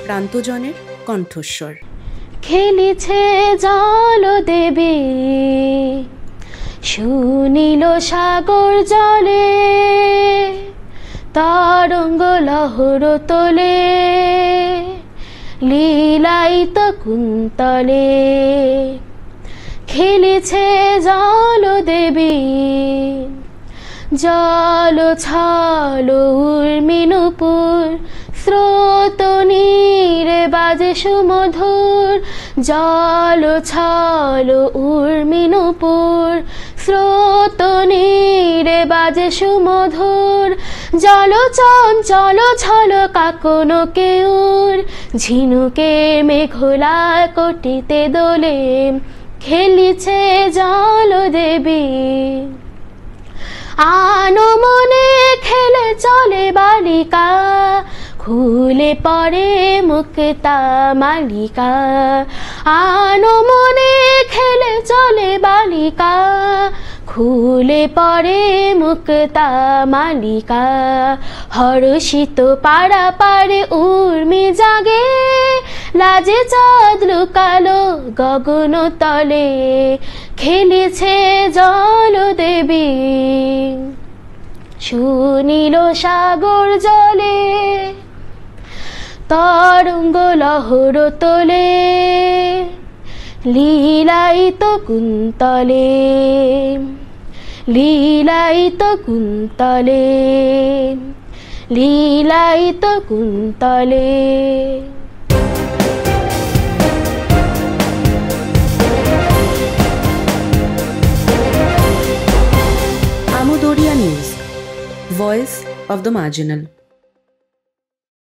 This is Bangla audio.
প্রান্তজনের কণ্ঠস্বর। খেলিছে জল দেবে সুনীল সাগর জলে, তরঙ্গ লহর তোলে লীলায়িত কুন্তলে। খেলিছে জল দেবী জল ছল উর্মি নূপুর, স্রোত নীরে বাজে সুমধুর। জল ছল উর্মি নূপুর, স্রোত নীরে বাজে সুমধুর। জল চঞ্চল ছল কাকন কেউর, ঝিনুকে মেঘলা কটিতে দোলে। খেলিছে জল দেবী আনমনে খেলে চলে বালিকা, খুলে পড়ে মুক্তা মালিকা। আনমনে খেলে চলে বালিকা, খুলে পড়ে মুক্তা মালিকা। হর্ষিত পাড়া পাড়ে উর্মি জাগে, লাজে চাঁদ লুকালো গগন তলে। খেলিছে জল দেবী সুনীল সাগর জলে, তরঙ্গ লহর তোলে লীলায়িত কুন্তলে। লীলায়িত কুন্তলে, লীলায়িত কুন্তলে। Amodariya news, voice of the marginal.